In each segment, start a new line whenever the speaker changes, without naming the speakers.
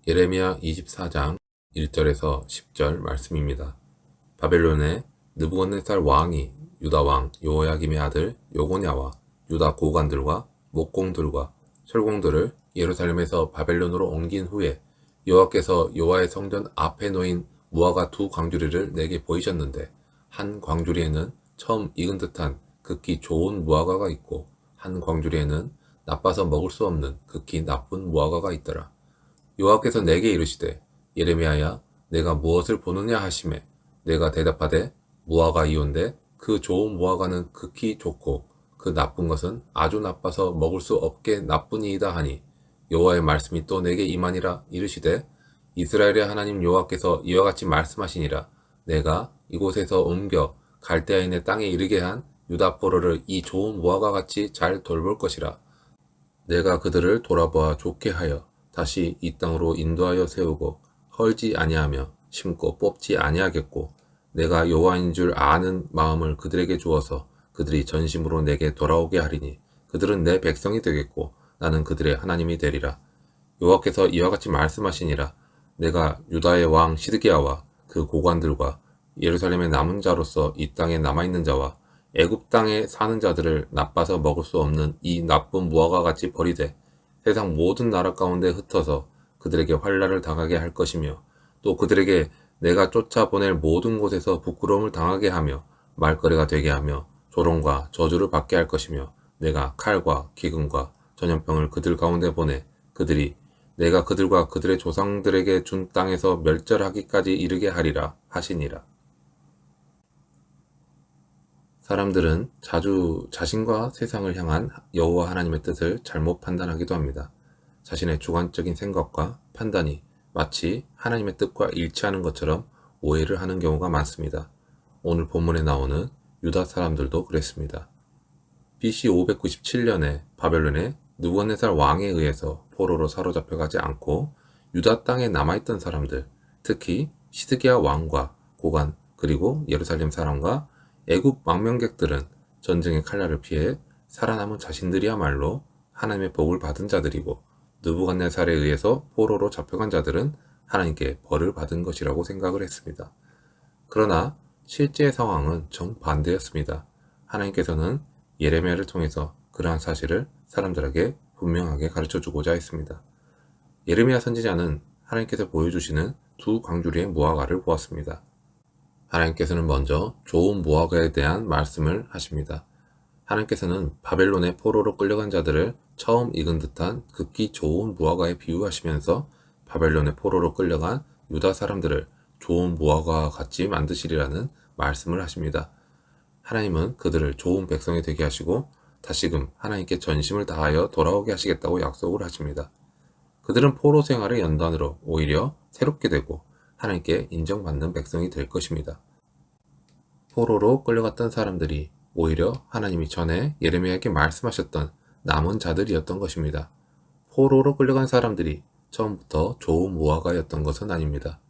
예레미야 24장 1절에서 10절 말씀입니다. 바벨론의 느부갓네살 왕이 유다 왕 여호야김의 아들 여고냐와 유다 고관들과 목공들과 철공들을 예루살렘에서 바벨론으로 옮긴 후에 여호와께서 여호와의 성전 앞에 놓인 무화과 두 광주리를 내게 보이셨는데, 한 광주리에는 처음 익은 듯한 극히 좋은 무화과가 있고 한 광주리에는 나빠서 먹을 수 없는 극히 나쁜 무화과가 있더라. 여호와께서 내게 이르시되, 예레미야야, 내가 무엇을 보느냐 하시매, 내가 대답하되, 무화과이온데 그 좋은 무화과는 극히 좋고 그 나쁜 것은 아주 나빠서 먹을 수 없게 나쁘니이다 하니, 여호와의 말씀이 또 내게 임하니라. 이르시되, 이스라엘의 하나님 여호와께서 이와 같이 말씀하시니라. 내가 이곳에서 옮겨 갈대아인의 땅에 이르게 한 유다 포로를 이 좋은 무화과 같이 잘 돌볼 것이라. 내가 그들을 돌아보아 좋게 하여 다시 이 땅으로 인도하여 세우고 헐지 아니하며 심고 뽑지 아니하겠고, 내가 여호와인 줄 아는 마음을 그들에게 주어서 그들이 전심으로 내게 돌아오게 하리니 그들은 내 백성이 되겠고 나는 그들의 하나님이 되리라. 여호와께서 이와 같이 말씀하시니라. 내가 유다의 왕 시드기야와 그 고관들과 예루살렘의 남은 자로서 이 땅에 남아있는 자와 애굽 땅에 사는 자들을 나빠서 먹을 수 없는 이 나쁜 무화과 같이 버리되 세상 모든 나라 가운데 흩어서 그들에게 환난을 당하게 할 것이며, 또 그들에게 내가 쫓아보낼 모든 곳에서 부끄러움을 당하게 하며 말거리가 되게 하며 조롱과 저주를 받게 할 것이며, 내가 칼과 기근과 전염병을 그들 가운데 보내 그들이 내가 그들과 그들의 조상들에게 준 땅에서 멸절하기까지 이르게 하리라 하시니라. 사람들은 자주 자신과 세상을 향한 여호와 하나님의 뜻을 잘못 판단하기도 합니다. 자신의 주관적인 생각과 판단이 마치 하나님의 뜻과 일치하는 것처럼 오해를 하는 경우가 많습니다. 오늘 본문에 나오는 유다 사람들도 그랬습니다. BC 597년에 바벨론의 느부갓네살 왕에 의해서 포로로 사로잡혀가지 않고 유다 땅에 남아있던 사람들, 특히 시드기야 왕과 고관, 그리고 예루살렘 사람과 애굽 망명객들은 전쟁의 칼날을 피해 살아남은 자신들이야말로 하나님의 복을 받은 자들이고, 느부갓네살에 의해서 포로로 잡혀간 자들은 하나님께 벌을 받은 것이라고 생각을 했습니다. 그러나 실제 상황은 정반대였습니다. 하나님께서는 예레미야를 통해서 그러한 사실을 사람들에게 분명하게 가르쳐주고자 했습니다. 예레미야 선지자는 하나님께서 보여주시는 두 광주리의 무화과를 보았습니다. 하나님께서는 먼저 좋은 무화과에 대한 말씀을 하십니다. 하나님께서는 바벨론의 포로로 끌려간 자들을 처음 익은 듯한 극히 좋은 무화과에 비유하시면서 바벨론의 포로로 끌려간 유다 사람들을 좋은 무화과와 같이 만드시리라는 말씀을 하십니다. 하나님은 그들을 좋은 백성이 되게 하시고 다시금 하나님께 전심을 다하여 돌아오게 하시겠다고 약속을 하십니다. 그들은 포로 생활의 연단으로 오히려 새롭게 되고 하나님께 인정받는 백성이 될 것입니다. 포로로 끌려갔던 사람들이 오히려 하나님이 전에 예레미야에게 말씀하셨던 남은 자들이었던 것입니다. 포로로 끌려간 사람들이 처음부터 좋은 무화과였던 것은 아닙니다.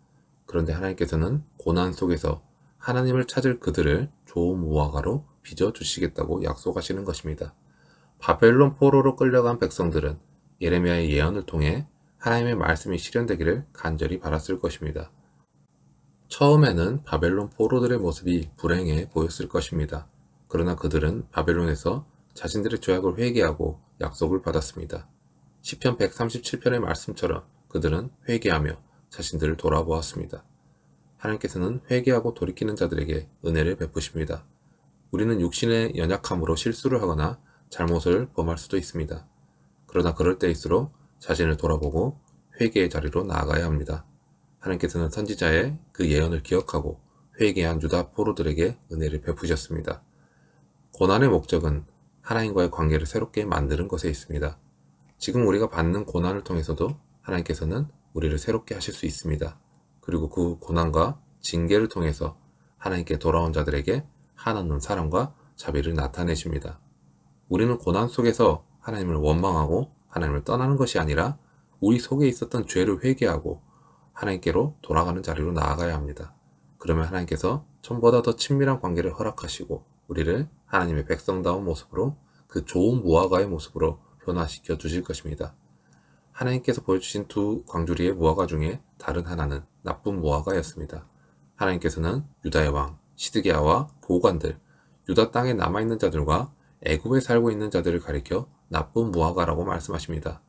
그런데 하나님께서는 고난 속에서 하나님을 찾을 그들을 좋은 무화과로 빚어주시겠다고 약속하시는 것입니다. 바벨론 포로로 끌려간 백성들은 예레미야의 예언을 통해 하나님의 말씀이 실현되기를 간절히 바랐을 것입니다. 처음에는 바벨론 포로들의 모습이 불행해 보였을 것입니다. 그러나 그들은 바벨론에서 자신들의 죄악을 회개하고 약속을 받았습니다. 시편 137편의 말씀처럼 그들은 회개하며 자신들을 돌아보았습니다. 하나님께서는 회개하고 돌이키는 자들에게 은혜를 베푸십니다. 우리는 육신의 연약함으로 실수를 하거나 잘못을 범할 수도 있습니다. 그러나 그럴 때일수록 자신을 돌아보고 회개의 자리로 나아가야 합니다. 하나님께서는 선지자의 그 예언을 기억하고 회개한 유다 포로들에게 은혜를 베푸셨습니다. 고난의 목적은 하나님과의 관계를 새롭게 만드는 것에 있습니다. 지금 우리가 받는 고난을 통해서도 하나님께서는 우리를 새롭게 하실 수 있습니다. 그리고 그 고난과 징계를 통해서 하나님께 돌아온 자들에게 한없는 사랑과 자비를 나타내십니다. 우리는 고난 속에서 하나님을 원망하고 하나님을 떠나는 것이 아니라 우리 속에 있었던 죄를 회개하고 하나님께로 돌아가는 자리로 나아가야 합니다. 그러면 하나님께서 전보다 더 친밀한 관계를 허락하시고 우리를 하나님의 백성다운 모습으로, 그 좋은 무화과의 모습으로 변화시켜 주실 것입니다. 하나님께서 보여주신 두 광주리의 무화과 중에 다른 하나는 나쁜 무화과였습니다. 하나님께서는 유다의 왕 시드기야와 고관들, 유다 땅에 남아있는 자들과 애굽에 살고 있는 자들을 가리켜 나쁜 무화과라고 말씀하십니다.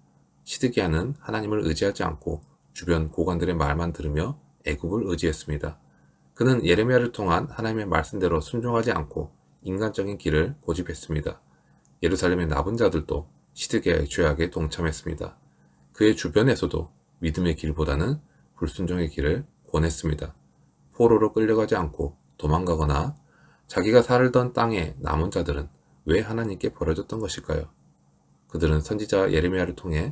시드기야는 하나님을 의지하지 않고 주변 고관들의 말만 들으며 애굽을 의지했습니다. 그는 예레미야를 통한 하나님의 말씀대로 순종하지 않고 인간적인 길을 고집했습니다. 예루살렘의 남은 자들도 시드기야의 죄악에 동참했습니다. 그의 주변에서도 믿음의 길보다는 불순종의 길을 권했습니다. 포로로 끌려가지 않고 도망가거나 자기가 살던 땅에 남은 자들은 왜 하나님께 버려졌던 것일까요? 그들은 선지자 예레미야를 통해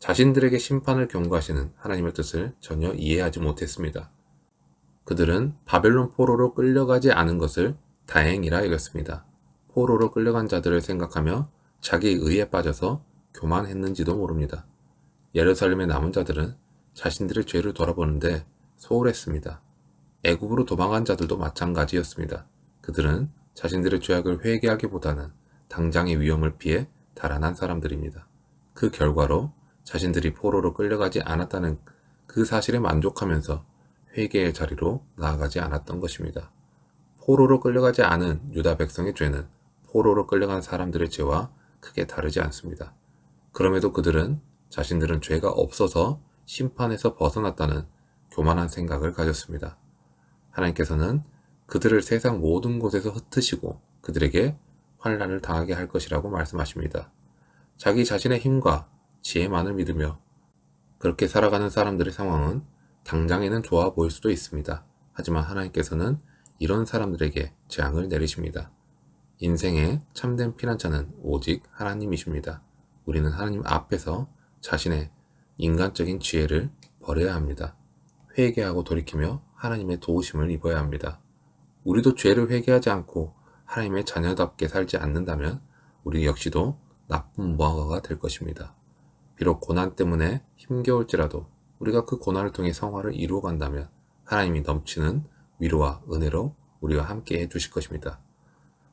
자신들에게 심판을 경고하시는 하나님의 뜻을 전혀 이해하지 못했습니다. 그들은 바벨론 포로로 끌려가지 않은 것을 다행이라 여겼습니다. 포로로 끌려간 자들을 생각하며 자기 의에 빠져서 교만했는지도 모릅니다. 예루살렘의 남은 자들은 자신들의 죄를 돌아보는데 소홀했습니다. 애굽으로 도망간 자들도 마찬가지였습니다. 그들은 자신들의 죄악을 회개하기보다는 당장의 위험을 피해 달아난 사람들입니다. 그 결과로 자신들이 포로로 끌려가지 않았다는 그 사실에 만족하면서 회개의 자리로 나아가지 않았던 것입니다. 포로로 끌려가지 않은 유다 백성의 죄는 포로로 끌려간 사람들의 죄와 크게 다르지 않습니다. 그럼에도 그들은 자신들은 죄가 없어서 심판에서 벗어났다는 교만한 생각을 가졌습니다. 하나님께서는 그들을 세상 모든 곳에서 흩으시고 그들에게 환난을 당하게 할 것이라고 말씀하십니다. 자기 자신의 힘과 지혜만을 믿으며 그렇게 살아가는 사람들의 상황은 당장에는 좋아 보일 수도 있습니다. 하지만 하나님께서는 이런 사람들에게 재앙을 내리십니다. 인생의 참된 피난처는 오직 하나님이십니다. 우리는 하나님 앞에서 자신의 인간적인 지혜를 버려야 합니다. 회개하고 돌이키며 하나님의 도우심을 입어야 합니다. 우리도 죄를 회개하지 않고 하나님의 자녀답게 살지 않는다면 우리 역시도 나쁜 무화과가 될 것입니다. 비록 고난 때문에 힘겨울지라도 우리가 그 고난을 통해 성화를 이루어 간다면 하나님이 넘치는 위로와 은혜로 우리와 함께 해주실 것입니다.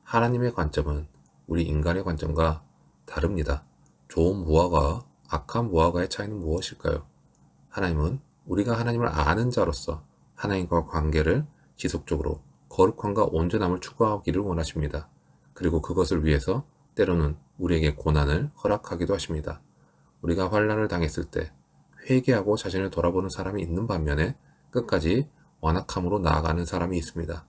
하나님의 관점은 우리 인간의 관점과 다릅니다. 좋은 무화과와 악한 무화과의 차이는 무엇일까요? 하나님은 우리가 하나님을 아는 자로서 하나님과 관계를 지속적으로 거룩함과 온전함을 추구하기를 원하십니다. 그리고 그것을 위해서 때로는 우리에게 고난을 허락하기도 하십니다. 우리가 환난을 당했을 때 회개하고 자신을 돌아보는 사람이 있는 반면에 끝까지 완악함으로 나아가는 사람이 있습니다.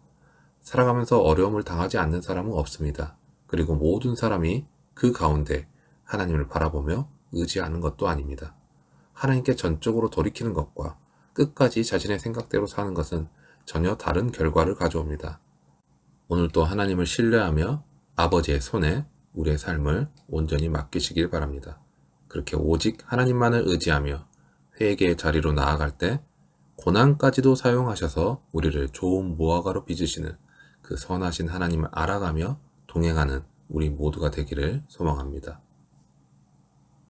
살아가면서 어려움을 당하지 않는 사람은 없습니다. 그리고 모든 사람이 그 가운데 하나님을 바라보며 의지하는 것도 아닙니다. 하나님께 전적으로 돌이키는 것과 끝까지 자신의 생각대로 사는 것은 전혀 다른 결과를 가져옵니다. 오늘도 하나님을 신뢰하며 아버지의 손에 우리의 삶을 온전히 맡기시길 바랍니다. 그렇게 오직 하나님만을 의지하며 회개의 자리로 나아갈 때 고난까지도 사용하셔서 우리를 좋은 무화과로 빚으시는 그 선하신 하나님을 알아가며 동행하는 우리 모두가 되기를 소망합니다.